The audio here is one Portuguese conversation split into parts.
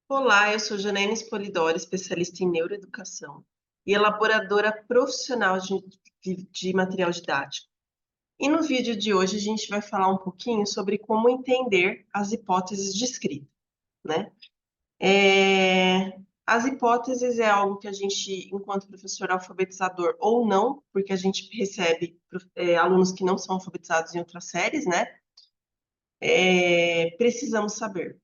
Olá, eu sou Janaína Spolidoro, especialista em neuroeducação e elaboradora profissional de material didático. E no vídeo de hoje a gente vai falar um pouquinho sobre como entender as hipóteses de escrita, né? As hipóteses é algo que a gente, enquanto professor alfabetizador ou não, porque a gente recebe alunos que não são alfabetizados em outras séries, né? Precisamos saber.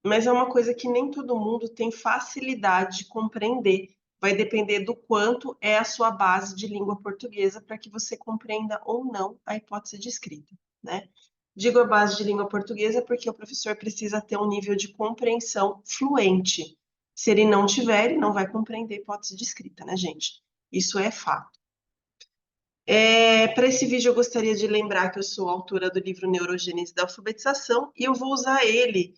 Mas é uma coisa que nem todo mundo tem facilidade de compreender. Vai depender do quanto é a sua base de língua portuguesa para que você compreenda ou não a hipótese de escrita, né? Digo a base de língua portuguesa porque o professor precisa ter um nível de compreensão fluente. Se ele não tiver, ele não vai compreender a hipótese de escrita, né, gente? Isso é fato. Para esse vídeo, eu gostaria de lembrar que eu sou autora do livro Neurogênese da Alfabetização e eu vou usar ele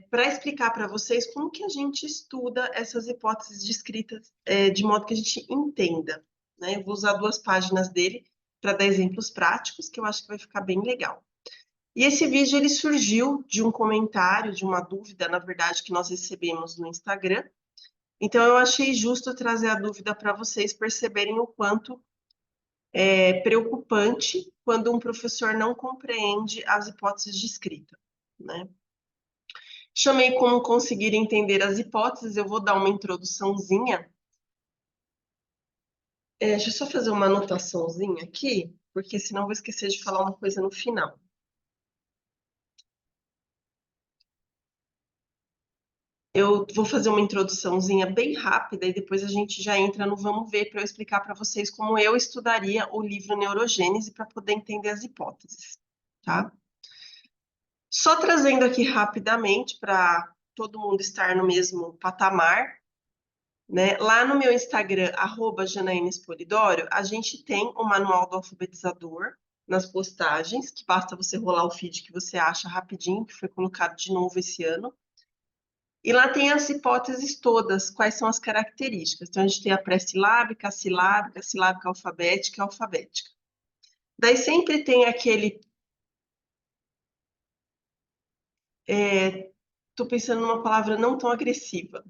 para explicar para vocês como que a gente estuda essas hipóteses descritas de modo que a gente entenda, né? Eu vou usar 2 páginas dele para dar exemplos práticos, que eu acho que vai ficar bem legal. E esse vídeo ele surgiu de um comentário, de uma dúvida, na verdade, que nós recebemos no Instagram. Então eu achei justo trazer a dúvida para vocês perceberem o quanto é preocupante quando um professor não compreende as hipóteses de escrita, né? Chamei como conseguir entender as hipóteses, eu vou dar uma introduçãozinha. Deixa eu só fazer uma anotaçãozinha aqui, porque senão vou esquecer de falar uma coisa no final. Eu vou fazer uma introduçãozinha bem rápida e depois a gente já entra no vamos ver para eu explicar para vocês como eu estudaria o livro Neurogênese para poder entender as hipóteses, tá? Só trazendo aqui rapidamente para todo mundo estar no mesmo patamar, né? Lá no meu Instagram, @JanaínaSpolidoro, a gente tem o manual do alfabetizador nas postagens, que basta você rolar o feed que você acha rapidinho, que foi colocado de novo esse ano. E lá tem as hipóteses todas, quais são as características. Então, a gente tem a pré-silábica, a silábica, a silábica alfabética e a alfabética. Daí sempre tem aquele. Estou pensando numa palavra não tão agressiva.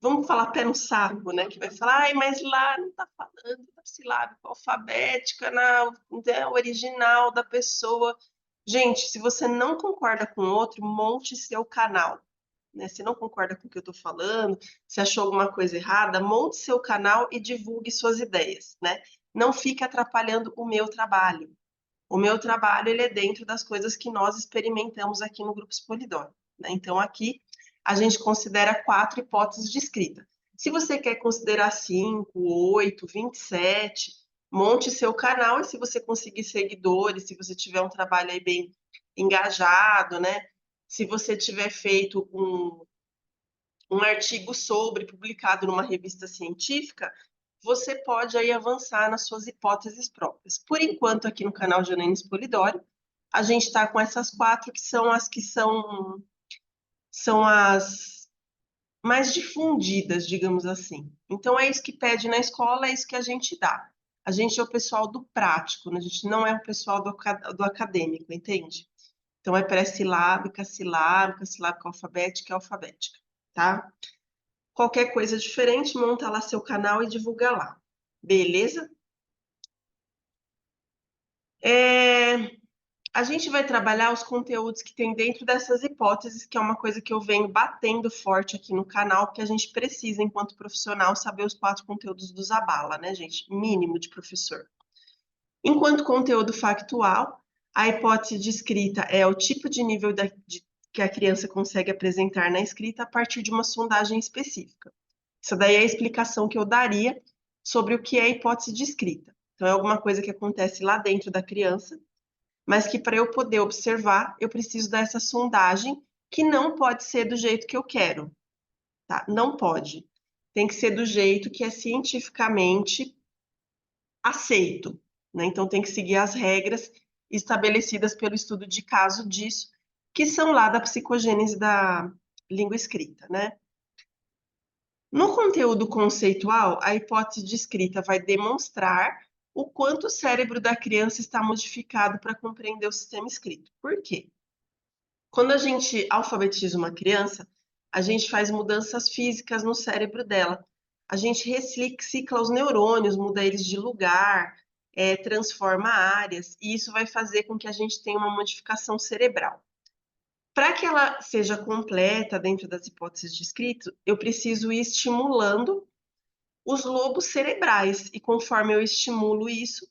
Vamos falar pé no saco, né? Que vai falar, ai, mas lá não está falando da silábica alfabética, né, original da pessoa. Gente, se você não concorda com o outro, monte seu canal. Né? Se não concorda com o que eu estou falando, se achou alguma coisa errada, monte seu canal e divulgue suas ideias, né? Não fique atrapalhando o meu trabalho. O meu trabalho ele é dentro das coisas que nós experimentamos aqui no Grupo Spolidoro, né? Então, aqui a gente considera 4 hipóteses de escrita. Se você quer considerar 5, 8, 27, monte seu canal e se você conseguir seguidores, se você tiver um trabalho aí bem engajado, né? Se você tiver feito um artigo sobre, publicado numa revista científica, você pode aí avançar nas suas hipóteses próprias. Por enquanto, aqui no canal Janaína Polidori, a gente está com essas 4 que são as são as mais difundidas, digamos assim. Então, é isso que pede na escola, é isso que a gente dá. A gente é o pessoal do prático, né? A gente não é o pessoal do acadêmico, entende? Então, é pré-silábica, silábica, silábica alfabética e alfabética, tá? Qualquer coisa diferente, monta lá seu canal e divulga lá. Beleza? É, A gente vai trabalhar os conteúdos que tem dentro dessas hipóteses, que é uma coisa que eu venho batendo forte aqui no canal, porque a gente precisa, enquanto profissional, saber os 4 conteúdos do Zabala, né, gente? Mínimo de professor. Enquanto conteúdo factual, a hipótese de escrita é o tipo de nível que a criança consegue apresentar na escrita a partir de uma sondagem específica. Isso daí é a explicação que eu daria sobre o que é hipótese de escrita. Então, é alguma coisa que acontece lá dentro da criança, mas que para eu poder observar, eu preciso dessa sondagem, que não pode ser do jeito que eu quero, tá? Não pode. Tem que ser do jeito que é cientificamente aceito, né? Então, tem que seguir as regras estabelecidas pelo estudo de caso disso, que são lá da psicogênese da língua escrita, né? No conteúdo conceitual, a hipótese de escrita vai demonstrar o quanto o cérebro da criança está modificado para compreender o sistema escrito. Por quê? Quando a gente alfabetiza uma criança, a gente faz mudanças físicas no cérebro dela. A gente recicla os neurônios, muda eles de lugar, transforma áreas, e isso vai fazer com que a gente tenha uma modificação cerebral. Para que ela seja completa dentro das hipóteses de escrito, eu preciso ir estimulando os lobos cerebrais, e conforme eu estimulo isso,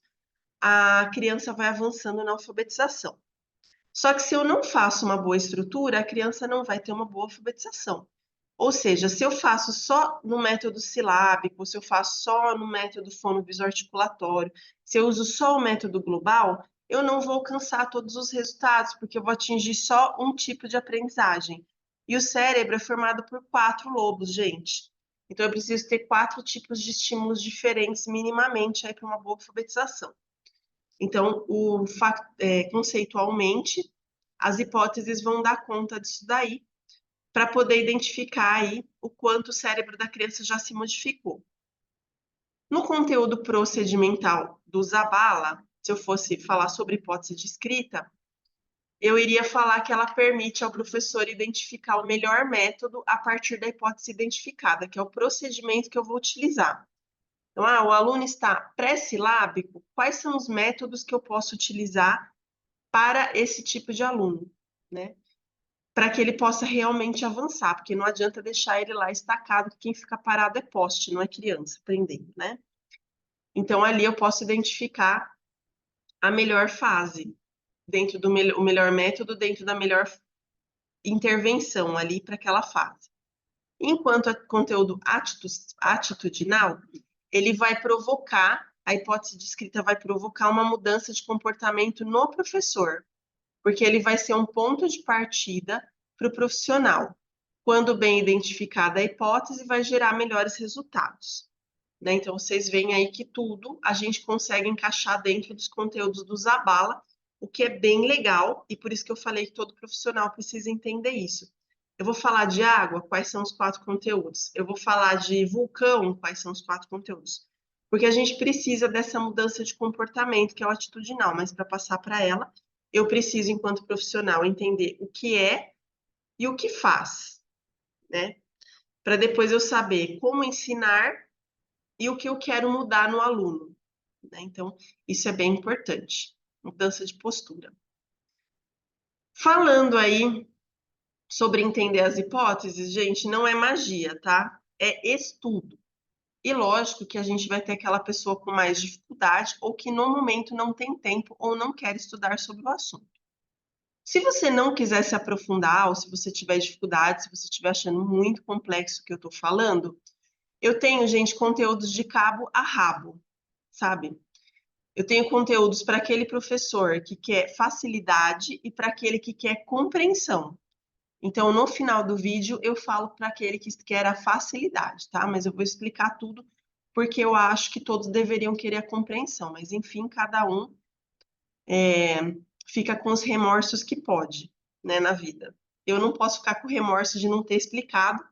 a criança vai avançando na alfabetização. Só que se eu não faço uma boa estrutura, a criança não vai ter uma boa alfabetização. Ou seja, se eu faço só no método silábico, se eu faço só no método fonovisoarticulatório, se eu uso só o método global, eu não vou alcançar todos os resultados, porque eu vou atingir só um tipo de aprendizagem. E o cérebro é formado por 4 lobos, gente. Então eu preciso ter 4 tipos de estímulos diferentes minimamente aí para uma boa alfabetização. Então, conceitualmente, as hipóteses vão dar conta disso daí, para poder identificar aí o quanto o cérebro da criança já se modificou. No conteúdo procedimental do Zabala, se eu fosse falar sobre hipótese de escrita, eu iria falar que ela permite ao professor identificar o melhor método a partir da hipótese identificada, que é o procedimento que eu vou utilizar. Então, o aluno está pré-silábico, quais são os métodos que eu posso utilizar para esse tipo de aluno, né? Para que ele possa realmente avançar, porque não adianta deixar ele lá estacado, que quem fica parado é poste, não é criança aprendendo, né? Então, ali eu posso identificar a melhor fase, dentro do o melhor método, dentro da melhor intervenção ali para aquela fase. Enquanto o conteúdo atitudinal, ele vai provocar, a hipótese de escrita vai provocar uma mudança de comportamento no professor, porque ele vai ser um ponto de partida para o profissional. Quando bem identificada a hipótese, vai gerar melhores resultados. Né? Então, vocês veem aí que tudo a gente consegue encaixar dentro dos conteúdos do Zabala, o que é bem legal, e por isso que eu falei que todo profissional precisa entender isso. Eu vou falar de água, quais são os 4 conteúdos? Eu vou falar de vulcão, quais são os 4 conteúdos? Porque a gente precisa dessa mudança de comportamento, que é o atitudinal, mas para passar para ela, eu preciso, enquanto profissional, entender o que é e o que faz, né? Para depois eu saber como ensinar e o que eu quero mudar no aluno, né? Então, isso é bem importante. Mudança de postura. Falando aí sobre entender as hipóteses, gente, não é magia, tá? É estudo. E lógico que a gente vai ter aquela pessoa com mais dificuldade ou que no momento não tem tempo ou não quer estudar sobre o assunto. Se você não quiser se aprofundar, ou se você tiver dificuldade, se você estiver achando muito complexo o que eu estou falando, eu tenho, gente, conteúdos de cabo a rabo, sabe? Eu tenho conteúdos para aquele professor que quer facilidade e para aquele que quer compreensão. Então, no final do vídeo, eu falo para aquele que quer a facilidade, tá? Mas eu vou explicar tudo porque eu acho que todos deveriam querer a compreensão. Mas, enfim, cada um fica com os remorsos que pode, né, na vida. Eu não posso ficar com remorso de não ter explicado,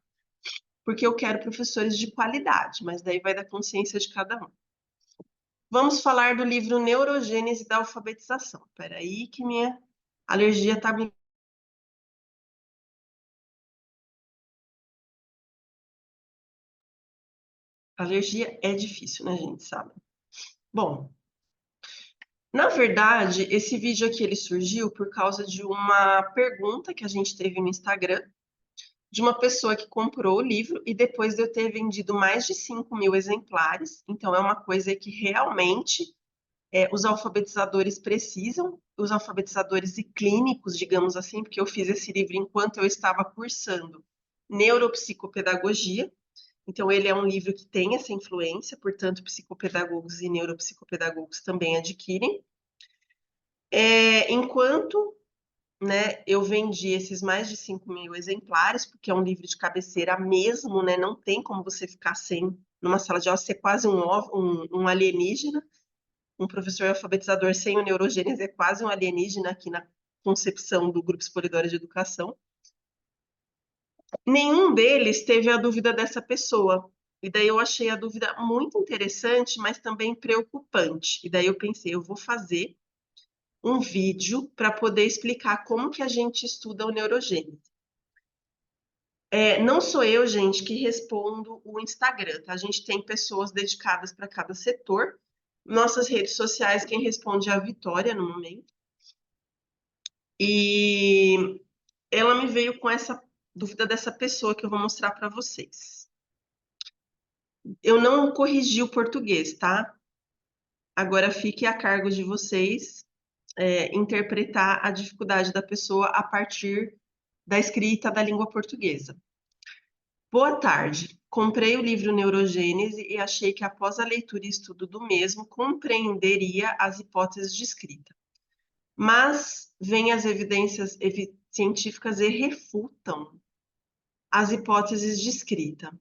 porque eu quero professores de qualidade, mas daí vai da consciência de cada um. Vamos falar do livro Neurogênese da Alfabetização. Espera aí que minha alergia está me... Alergia é difícil, né, gente, sabe? Bom, na verdade, esse vídeo aqui ele surgiu por causa de uma pergunta que a gente teve no Instagram de uma pessoa que comprou o livro e depois de eu ter vendido mais de 5.000 exemplares. Então, é uma coisa que realmente os alfabetizadores precisam, os alfabetizadores e clínicos, digamos assim, porque eu fiz esse livro enquanto eu estava cursando neuropsicopedagogia. Então, ele é um livro que tem essa influência, portanto, psicopedagogos e neuropsicopedagogos também adquirem. Enquanto, né, eu vendi esses mais de 5.000 exemplares, porque é um livro de cabeceira mesmo, né, não tem como você ficar sem, numa sala de aula, ser quase um alienígena. Um professor alfabetizador sem o neurogênese é quase um alienígena aqui na concepção do Grupo Expolidora de Educação. Nenhum deles teve a dúvida dessa pessoa. E daí eu achei a dúvida muito interessante, mas também preocupante. E daí eu pensei, eu vou fazer um vídeo para poder explicar como que a gente estuda o neurogênese. Não sou eu, gente, que respondo o Instagram, tá? A gente tem pessoas dedicadas para cada setor. Nossas redes sociais, quem responde é a Vitória no momento. E ela me veio com essa dúvida dessa pessoa que eu vou mostrar para vocês. Eu não corrigi o português, tá? Agora fique a cargo de vocês interpretar a dificuldade da pessoa a partir da escrita da língua portuguesa. Boa tarde. Comprei o livro Neurogênese e achei que após a leitura e estudo do mesmo, compreenderia as hipóteses de escrita. Mas vêm as evidências científicas e refutam as hipóteses de escrita.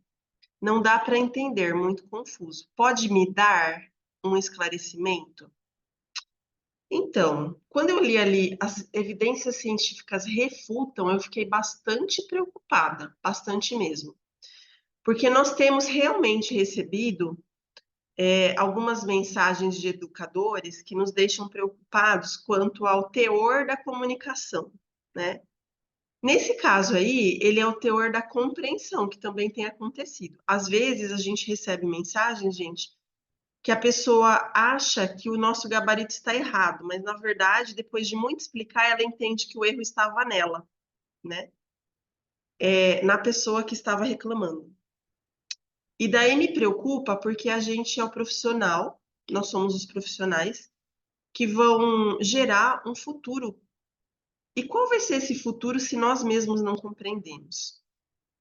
Não dá para entender, muito confuso. Pode me dar um esclarecimento? Então, quando eu li ali as evidências científicas refutam, eu fiquei bastante preocupada, bastante mesmo. Porque nós temos realmente recebido algumas mensagens de educadores que nos deixam preocupados quanto ao teor da comunicação, né? Nesse caso aí, ele é o teor da compreensão, que também tem acontecido. Às vezes a gente recebe mensagens, gente, que a pessoa acha que o nosso gabarito está errado, mas na verdade, depois de muito explicar, ela entende que o erro estava nela, né? Na pessoa que estava reclamando. E daí me preocupa porque a gente é o profissional, nós somos os profissionais que vão gerar um futuro. E qual vai ser esse futuro se nós mesmos não compreendemos?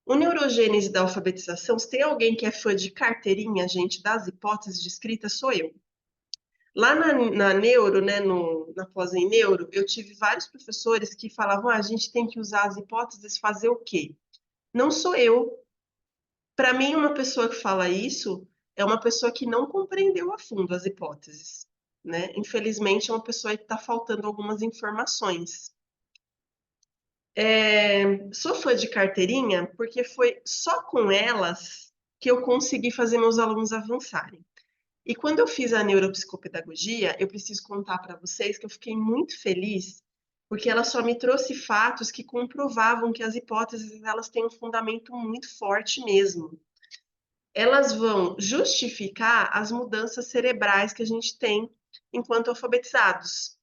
O neurogênese da alfabetização, se tem alguém que é fã de carteirinha, gente, das hipóteses de escrita, sou eu. Lá na neuro, né, na pós em neuro, eu tive vários professores que falavam, a gente tem que usar as hipóteses, fazer o quê? Não sou eu. Para mim, uma pessoa que fala isso é uma pessoa que não compreendeu a fundo as hipóteses, né? Infelizmente, é uma pessoa que está faltando algumas informações. Sou fã de carteirinha porque foi só com elas que eu consegui fazer meus alunos avançarem. E quando eu fiz a neuropsicopedagogia, eu preciso contar para vocês que eu fiquei muito feliz porque ela só me trouxe fatos que comprovavam que as hipóteses elas têm um fundamento muito forte mesmo. Elas vão justificar as mudanças cerebrais que a gente tem enquanto alfabetizados.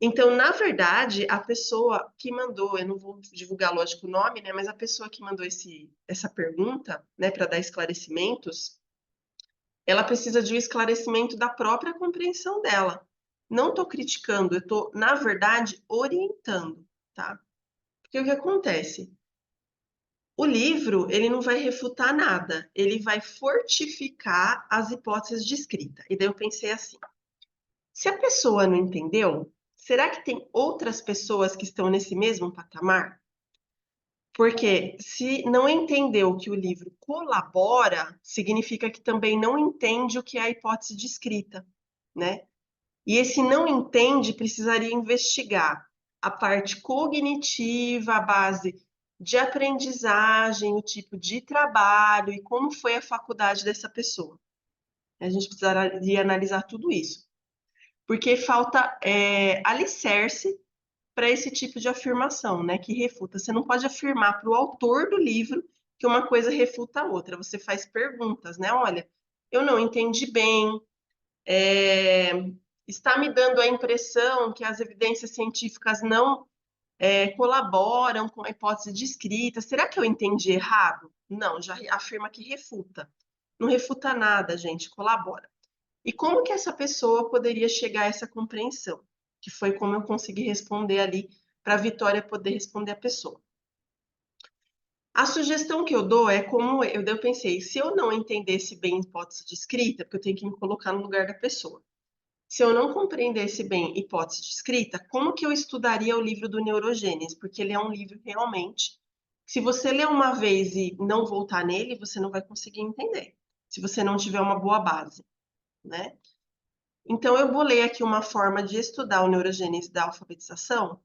Então, na verdade, a pessoa que mandou, eu não vou divulgar, lógico, o nome, né, mas a pessoa que mandou essa pergunta, né, para dar esclarecimentos, ela precisa de um esclarecimento da própria compreensão dela. Não estou criticando, eu estou, na verdade, orientando, tá? Porque o que acontece? O livro, ele não vai refutar nada, ele vai fortificar as hipóteses de escrita. E daí eu pensei assim, se a pessoa não entendeu, será que tem outras pessoas que estão nesse mesmo patamar? Porque se não entendeu que o livro colabora, significa que também não entende o que é a hipótese de escrita, né? E esse não entende precisaria investigar a parte cognitiva, a base de aprendizagem, o tipo de trabalho e como foi a faculdade dessa pessoa. A gente precisaria analisar tudo isso, porque falta alicerce para esse tipo de afirmação, né, que refuta. Você não pode afirmar para o autor do livro que uma coisa refuta a outra. Você faz perguntas, né? Olha, eu não entendi bem, é, está me dando a impressão que as evidências científicas não colaboram com a hipótese de escrita. Será que eu entendi errado? Não, já afirma que refuta. Não refuta nada, gente, colabora. E como que essa pessoa poderia chegar a essa compreensão? Que foi como eu consegui responder ali para a Vitória poder responder a pessoa. A sugestão que eu dou é como eu pensei, se eu não entendesse bem a hipótese de escrita, porque eu tenho que me colocar no lugar da pessoa. Se eu não compreendesse bem hipótese de escrita, como que eu estudaria o livro do Neurogênese? Porque ele é um livro realmente. Se você ler uma vez e não voltar nele, você não vai conseguir entender. Se você não tiver uma boa base, né? Então, eu bolei aqui uma forma de estudar o neurogênese da alfabetização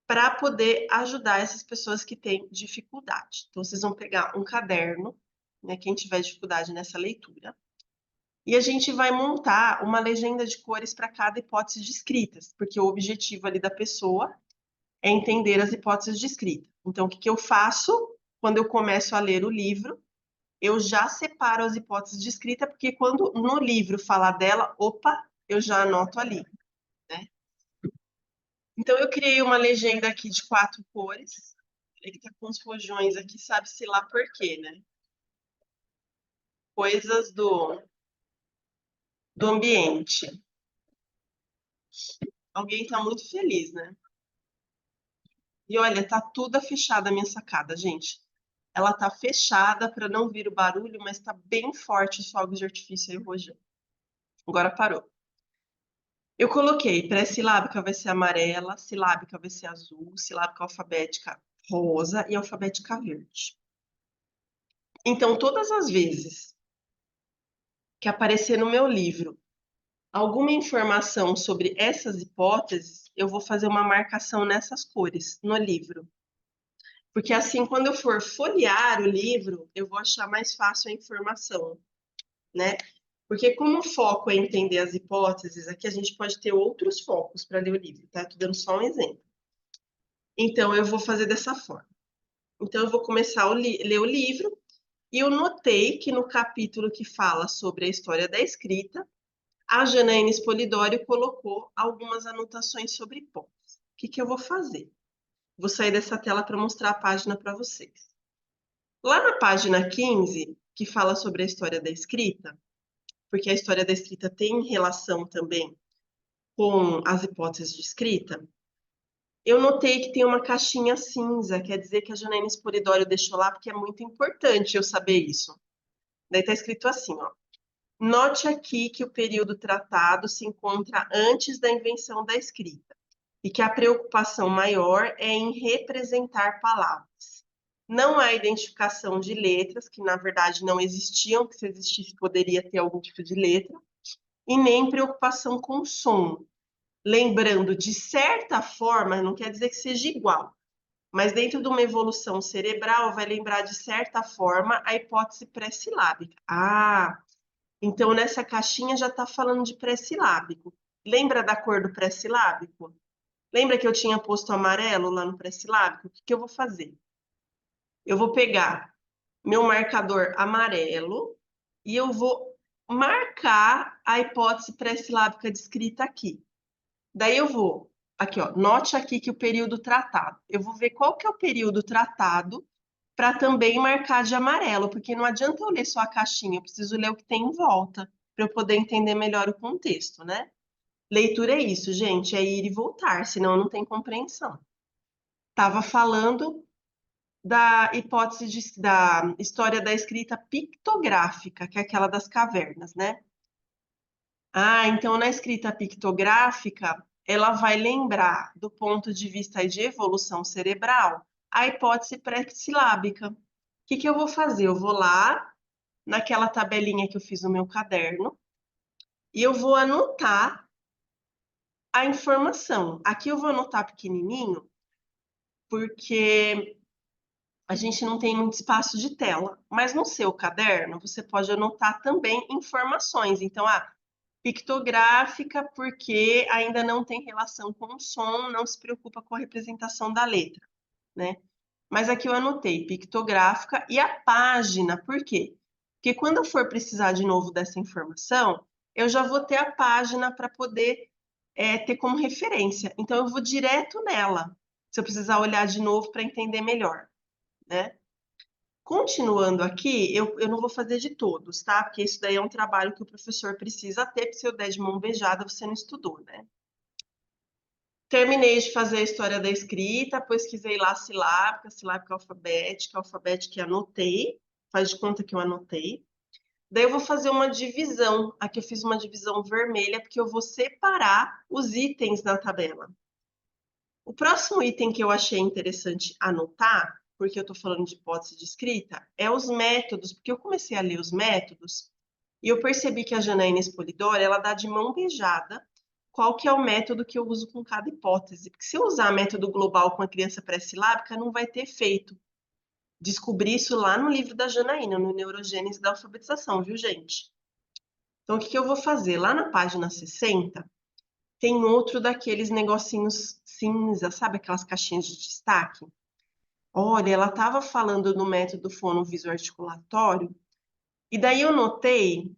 para poder ajudar essas pessoas que têm dificuldade. Então, vocês vão pegar um caderno, né, quem tiver dificuldade nessa leitura, E a gente vai montar uma legenda de cores para cada hipótese de escritas, porque o objetivo ali da pessoa é entender as hipóteses de escrita. Então, o que que eu faço quando eu começo a ler o livro? Eu já separo as hipóteses de escrita, porque quando no livro falar dela, opa, eu já anoto ali, né? Então, eu criei uma legenda aqui de 4 cores. Ele tá com os rojões aqui, sabe-se lá por quê, né? Coisas do ambiente. Alguém tá muito feliz, né? E olha, tá toda fechada a minha sacada, gente. Ela tá fechada para não vir o barulho, mas tá bem forte os fogos de artifício aí, o rojão. Agora parou. Eu coloquei pré-silábica vai ser amarela, silábica vai ser azul, silábica alfabética rosa e alfabética verde. Então, todas as vezes que aparecer no meu livro alguma informação sobre essas hipóteses, eu vou fazer uma marcação nessas cores no livro. Porque assim, quando eu for folhear o livro, eu vou achar mais fácil a informação, né? Porque como o foco é entender as hipóteses, aqui a gente pode ter outros focos para ler o livro, tá? Tô dando só um exemplo. Então, eu vou fazer dessa forma. Então, eu vou começar a ler o livro e eu notei que no capítulo que fala sobre a história da escrita, a Janaína Spolidório colocou algumas anotações sobre hipóteses. O que que eu vou fazer? Vou sair dessa tela para mostrar a página para vocês. Lá na página 15, que fala sobre a história da escrita, porque a história da escrita tem relação também com as hipóteses de escrita, eu notei que tem uma caixinha cinza, quer dizer que a Janaína Spolidório deixou lá porque é muito importante eu saber isso. Daí tá escrito assim, ó. Note aqui que o período tratado se encontra antes da invenção da escrita e que a preocupação maior é em representar palavras. Não há identificação de letras, que na verdade não existiam, que se existisse poderia ter algum tipo de letra, e nem preocupação com som. Lembrando, de certa forma, não quer dizer que seja igual, mas dentro de uma evolução cerebral, vai lembrar de certa forma a hipótese pré-silábica. Ah, então nessa caixinha já está falando de pré-silábico. Lembra da cor do pré-silábico? Lembra que eu tinha posto amarelo lá no pré-silábico? O que que eu vou fazer? Eu vou pegar meu marcador amarelo e eu vou marcar a hipótese pré-silábica descrita aqui. Daí eu vou, aqui ó, note aqui que o período tratado. Eu vou ver qual que é o período tratado para também marcar de amarelo, porque não adianta eu ler só a caixinha, eu preciso ler o que tem em volta para eu poder entender melhor o contexto, né? Leitura é isso, gente, é ir e voltar, senão não tem compreensão. Estava falando da hipótese da história da escrita pictográfica, que é aquela das cavernas, né? Ah, então na escrita pictográfica, ela vai lembrar, do ponto de vista de evolução cerebral, a hipótese pré-silábica. O que que eu vou fazer? Eu vou lá naquela tabelinha que eu fiz no meu caderno e eu vou anotar a informação. Aqui eu vou anotar pequenininho, porque a gente não tem muito espaço de tela, mas no seu caderno você pode anotar também informações. Então, pictográfica, porque ainda não tem relação com o som, não se preocupa com a representação da letra, né? Mas aqui eu anotei pictográfica e a página, por quê? Porque quando eu for precisar de novo dessa informação, eu já vou ter a página para poder ter como referência. Então, eu vou direto nela, se eu precisar olhar de novo para entender melhor, né? Continuando aqui, eu não vou fazer de todos, tá? Porque isso daí é um trabalho que o professor precisa ter, porque se eu der de mão beijada, você não estudou, né? Terminei de fazer a história da escrita, pesquisei lá silábica alfabética e anotei. Faz de conta que eu anotei. Daí eu vou fazer uma divisão. Aqui eu fiz uma divisão vermelha, porque eu vou separar os itens na tabela. O próximo item que eu achei interessante anotar, porque eu estou falando de hipótese de escrita, é os métodos, porque eu comecei a ler os métodos e eu percebi que a Janaína Spolidoro, ela dá de mão beijada qual que é o método que eu uso com cada hipótese. Porque se eu usar método global com a criança pré-silábica, não vai ter efeito. Descobri isso lá no livro da Janaína, no Neurogênese da Alfabetização, viu, gente? Então, o que que eu vou fazer? Lá na página 60, tem outro daqueles negocinhos cinza, sabe aquelas caixinhas de destaque? Olha, ela estava falando do método fonovisoarticulatório, e daí eu notei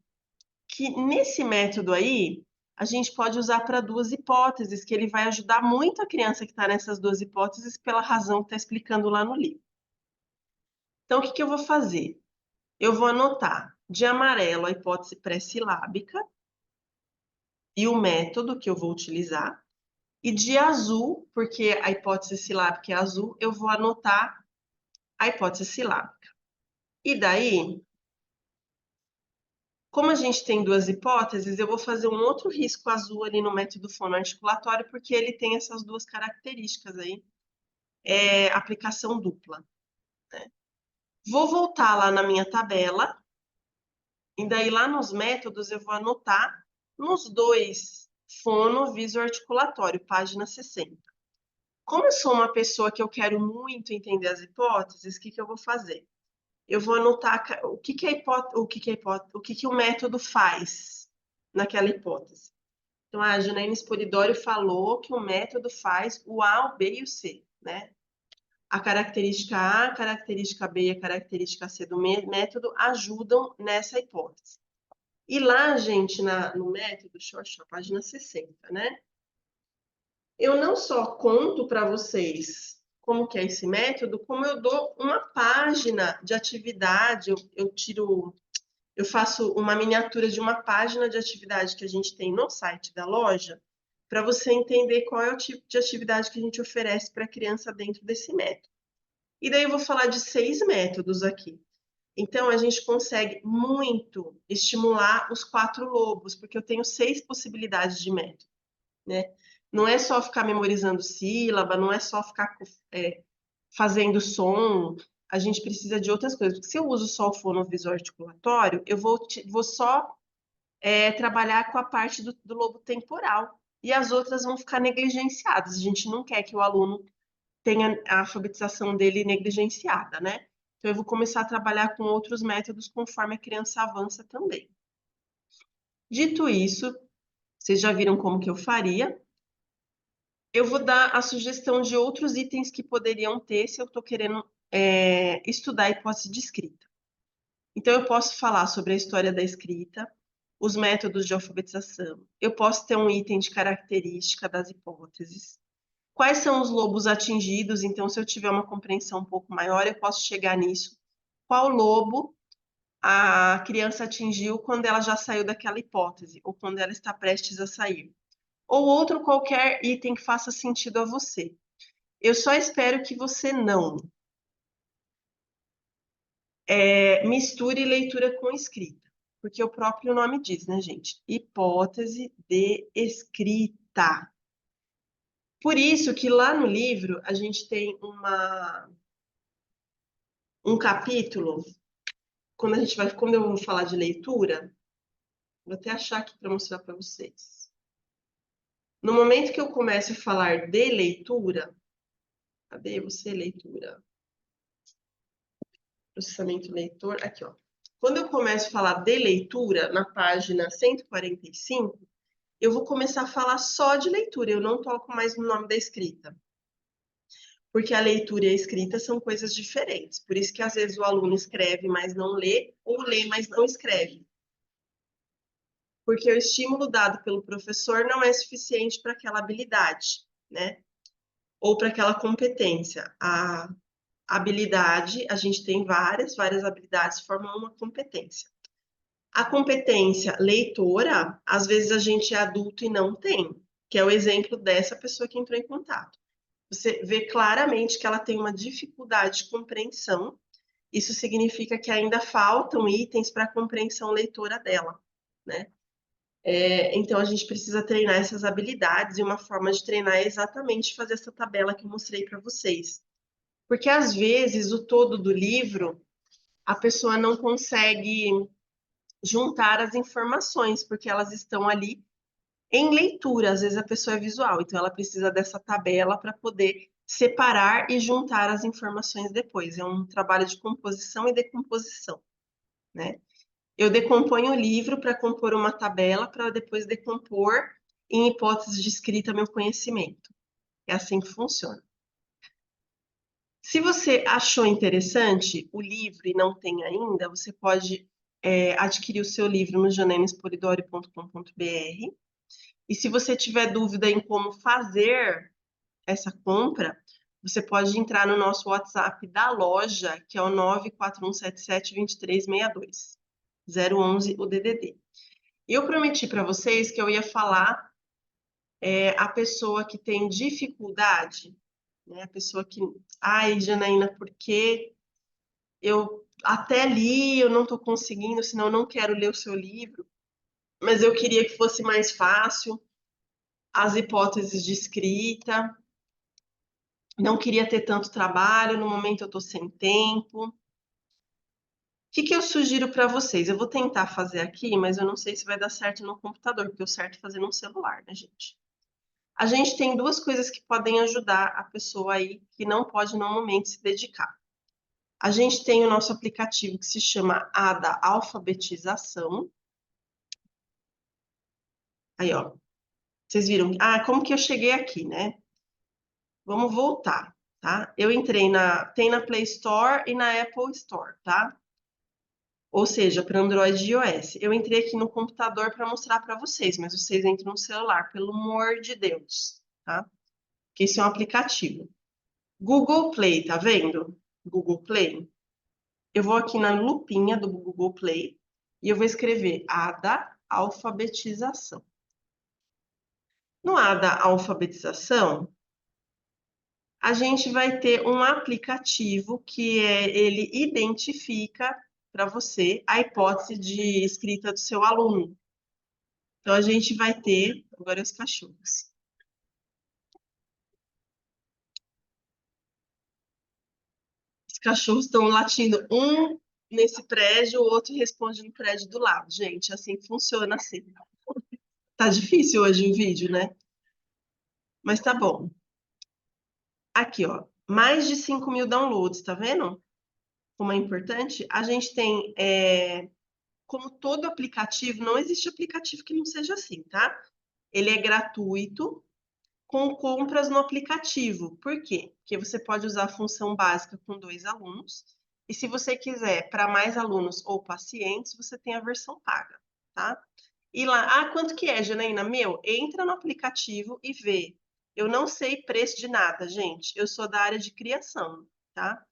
que nesse método aí, a gente pode usar para duas hipóteses, que ele vai ajudar muito a criança que está nessas duas hipóteses, pela razão que está explicando lá no livro. Então, o que que eu vou fazer? Eu vou anotar de amarelo a hipótese pré-silábica e o método que eu vou utilizar, e de azul, porque a hipótese silábica é azul, eu vou anotar a hipótese silábica. E daí, como a gente tem duas hipóteses, eu vou fazer um outro risco azul ali no método fonoarticulatório, porque ele tem essas duas características aí, aplicação dupla. Vou voltar lá na minha tabela, e daí lá nos métodos eu vou anotar nos dois fono visoarticulatório, página 60. Como eu sou uma pessoa que eu quero muito entender as hipóteses, o que que eu vou fazer? Eu vou anotar o que que o que que o método faz naquela hipótese. Então, a Janaína Sporidório falou que o método faz o A, o B e o C, né? A característica A, a característica B e a característica C do método ajudam nessa hipótese. E lá, gente, no método, deixa eu achar, página 60, né? Eu não só conto para vocês como que é esse método, como eu dou uma página de atividade, eu faço uma miniatura de uma página de atividade que a gente tem no site da loja, para você entender qual é o tipo de atividade que a gente oferece para a criança dentro desse método. E daí eu vou falar de 6 métodos aqui. Então, a gente consegue muito estimular os 4 lobos, porque eu tenho 6 possibilidades de método, né? Não é só ficar memorizando sílaba, não é só ficar fazendo som, a gente precisa de outras coisas. Porque se eu uso só o fonovisor articulatório, eu vou só trabalhar com a parte do lobo temporal. E as outras vão ficar negligenciadas. A gente não quer que o aluno tenha a alfabetização dele negligenciada, né? Então, eu vou começar a trabalhar com outros métodos conforme a criança avança também. Dito isso, vocês já viram como que eu faria. Eu vou dar a sugestão de outros itens que poderiam ter se eu estou querendo estudar a hipótese de escrita. Então, eu posso falar sobre a história da escrita, os métodos de alfabetização. Eu posso ter um item de característica das hipóteses. Quais são os lobos atingidos? Então, se eu tiver uma compreensão um pouco maior, eu posso chegar nisso. Qual lobo a criança atingiu quando ela já saiu daquela hipótese, ou quando ela está prestes a sair? Ou outro qualquer item que faça sentido a você. Eu só espero que você não misture leitura com escrita, porque o próprio nome diz, né, gente? Hipótese de escrita. Por isso que lá no livro a gente tem um capítulo, quando eu vou falar de leitura, vou até achar aqui para mostrar para vocês. No momento que eu começo a falar de leitura, cadê você, leitura? Processamento leitor, aqui, ó. Quando eu começo a falar de leitura, na página 145, eu vou começar a falar só de leitura, eu não toco mais no nome da escrita. Porque a leitura e a escrita são coisas diferentes. Por isso que às vezes o aluno escreve, mas não lê, ou lê, mas não escreve. Porque o estímulo dado pelo professor não é suficiente para aquela habilidade, né? Ou para aquela competência. A habilidade, a gente tem várias habilidades formam uma competência. A competência leitora, às vezes a gente é adulto e não tem, que é o exemplo dessa pessoa que entrou em contato. Você vê claramente que ela tem uma dificuldade de compreensão. Isso significa que ainda faltam itens para a compreensão leitora dela, né? Então a gente precisa treinar essas habilidades e uma forma de treinar é exatamente fazer essa tabela que eu mostrei para vocês. Porque às vezes o todo do livro a pessoa não consegue juntar as informações, porque elas estão ali em leitura, às vezes a pessoa é visual, então ela precisa dessa tabela para poder separar e juntar as informações depois. É um trabalho de composição e decomposição, né? Eu decomponho o livro para compor uma tabela, para depois decompor em hipóteses de escrita meu conhecimento. É assim que funciona. Se você achou interessante o livro e não tem ainda, você pode adquirir o seu livro no janelespolidori.com.br. E se você tiver dúvida em como fazer essa compra, você pode entrar no nosso WhatsApp da loja, que é o 941772362, 011 o DDD. E eu prometi para vocês que eu ia falar a pessoa que tem dificuldade, né? A pessoa que, ai, Janaína, por que eu até li, eu não estou conseguindo, senão eu não quero ler o seu livro, mas eu queria que fosse mais fácil as hipóteses de escrita, não queria ter tanto trabalho, no momento eu estou sem tempo. O que eu sugiro para vocês? Eu vou tentar fazer aqui, mas eu não sei se vai dar certo no computador, porque o certo é fazer no celular, né, gente? A gente tem duas coisas que podem ajudar a pessoa aí que não pode no momento se dedicar. A gente tem o nosso aplicativo que se chama Ada Alfabetização. Aí, ó. Vocês viram? Ah, como que eu cheguei aqui, né? Vamos voltar, tá? Eu entrei tem na Play Store e na Apple Store, tá? Ou seja, para Android e iOS. Eu entrei aqui no computador para mostrar para vocês, mas vocês entram no celular, pelo amor de Deus, tá? Que esse é um aplicativo. Google Play, tá vendo? Google Play. Eu vou aqui na lupinha do Google Play e eu vou escrever ADA Alfabetização. No ADA Alfabetização, a gente vai ter um aplicativo que ele identifica para você a hipótese de escrita do seu aluno. Então, a gente vai ter... Agora, os cachorros. Os cachorros estão latindo um nesse prédio, o outro responde no prédio do lado. Gente, assim funciona assim. Tá difícil hoje o vídeo, né? Mas tá bom. Aqui, ó. Mais de 5.000 downloads, tá vendo? Como é importante? A gente tem... como todo aplicativo, não existe aplicativo que não seja assim, tá? Ele é gratuito, com compras no aplicativo. Por quê? Porque você pode usar a função básica com 2 alunos, e se você quiser para mais alunos ou pacientes, você tem a versão paga, tá? E lá, quanto que é, Janaína? Meu, entra no aplicativo e vê. Eu não sei preço de nada, gente. Eu sou da área de criação, tá?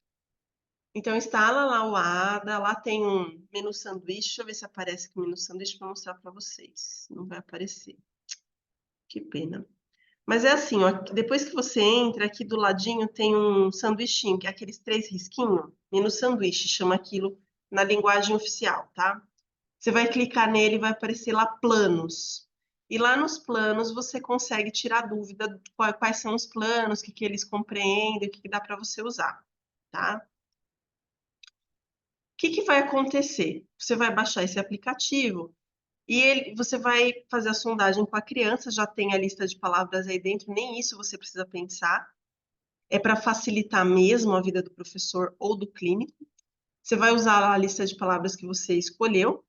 Então, instala lá o ADA, lá tem um menu sanduíche. Deixa eu ver se aparece aqui o menu sanduíche para mostrar para vocês. Não vai aparecer. Que pena. Mas é assim, ó, depois que você entra, aqui do ladinho tem um sanduichinho, que é aqueles 3 risquinhos. Menu sanduíche, chama aquilo na linguagem oficial, tá? Você vai clicar nele e vai aparecer lá planos. E lá nos planos você consegue tirar dúvida de quais são os planos, o que eles compreendem, o que dá para você usar, tá? O que vai acontecer? Você vai baixar esse aplicativo e você vai fazer a sondagem com a criança, já tem a lista de palavras aí dentro, nem isso você precisa pensar. É para facilitar mesmo a vida do professor ou do clínico. Você vai usar a lista de palavras que você escolheu,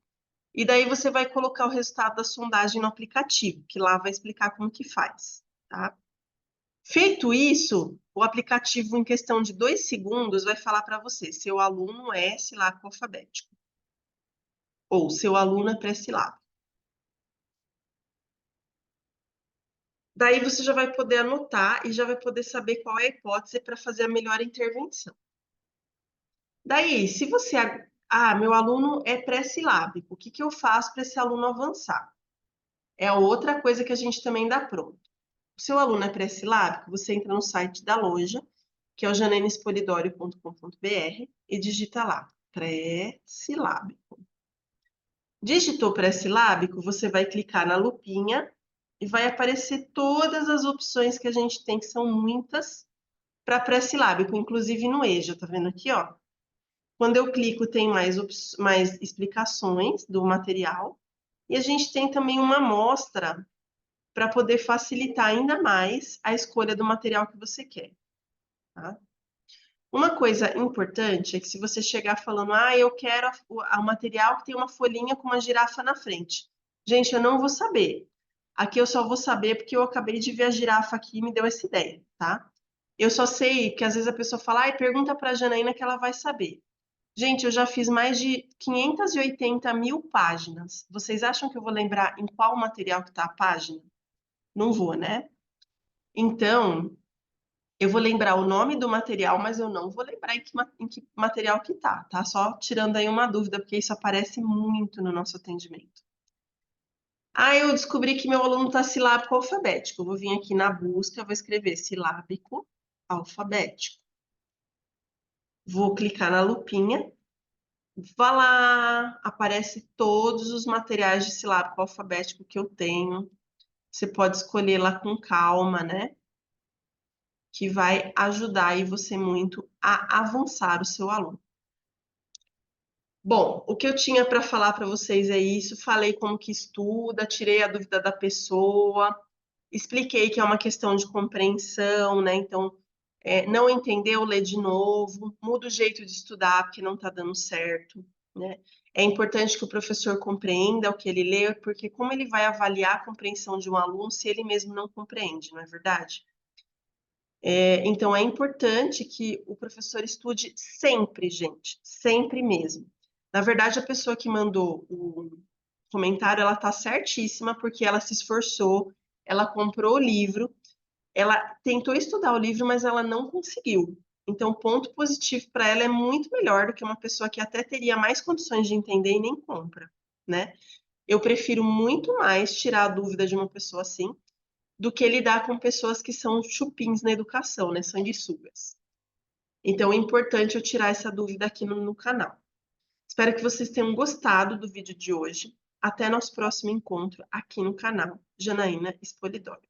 e daí você vai colocar o resultado da sondagem no aplicativo, que lá vai explicar como que faz, tá? Feito isso, o aplicativo, em questão de 2 segundos, vai falar para você, seu aluno é silábico alfabético, ou seu aluno é pré-silábico. Daí você já vai poder anotar e já vai poder saber qual é a hipótese para fazer a melhor intervenção. Daí, se você... meu aluno é pré-silábico, o que eu faço para esse aluno avançar? É outra coisa que a gente também dá pronto. O seu aluno é pré-silábico, você entra no site da loja, que é o janenespolidorio.com.br, e digita lá, pré-silábico. Digitou pré-silábico, você vai clicar na lupinha e vai aparecer todas as opções que a gente tem, que são muitas, para pré-silábico, inclusive no EJA, tá vendo aqui, ó? Quando eu clico, tem mais explicações do material. E a gente tem também uma amostra para poder facilitar ainda mais a escolha do material que você quer. Tá? Uma coisa importante é que se você chegar falando, ah, eu quero o material que tem uma folhinha com uma girafa na frente. Gente, eu não vou saber. Aqui eu só vou saber porque eu acabei de ver a girafa aqui e me deu essa ideia, tá? Eu só sei que às vezes a pessoa fala, ai, pergunta pra Janaína que ela vai saber. Gente, eu já fiz mais de 580 mil páginas. Vocês acham que eu vou lembrar em qual material que tá a página? Não vou, né? Então, eu vou lembrar o nome do material, mas eu não vou lembrar em que material que tá? Só tirando aí uma dúvida, porque isso aparece muito no nosso atendimento. Ah, eu descobri que meu aluno está silábico alfabético. Eu vou vir aqui na busca, eu vou escrever silábico alfabético. Vou clicar na lupinha. Vá lá, aparece todos os materiais de silábico alfabético que eu tenho. Você pode escolher lá com calma, né? Que vai ajudar aí você muito a avançar o seu aluno. Bom, o que eu tinha para falar para vocês é isso. Falei como que estuda, tirei a dúvida da pessoa, expliquei que é uma questão de compreensão, né? Então, não entendeu, lê de novo, muda o jeito de estudar porque não está dando certo, né? É importante que o professor compreenda o que ele lê, porque como ele vai avaliar a compreensão de um aluno se ele mesmo não compreende, não é verdade? Então, é importante que o professor estude sempre, gente, sempre mesmo. Na verdade, a pessoa que mandou o comentário, ela tá certíssima, porque ela se esforçou, ela comprou o livro, ela tentou estudar o livro, mas ela não conseguiu. Então, ponto positivo para ela é muito melhor do que uma pessoa que até teria mais condições de entender e nem compra, né? Eu prefiro muito mais tirar a dúvida de uma pessoa assim do que lidar com pessoas que são chupins na educação, né? Sanguessugas. Então, é importante eu tirar essa dúvida aqui no canal. Espero que vocês tenham gostado do vídeo de hoje. Até nosso próximo encontro aqui no canal Janaína Spolidoro.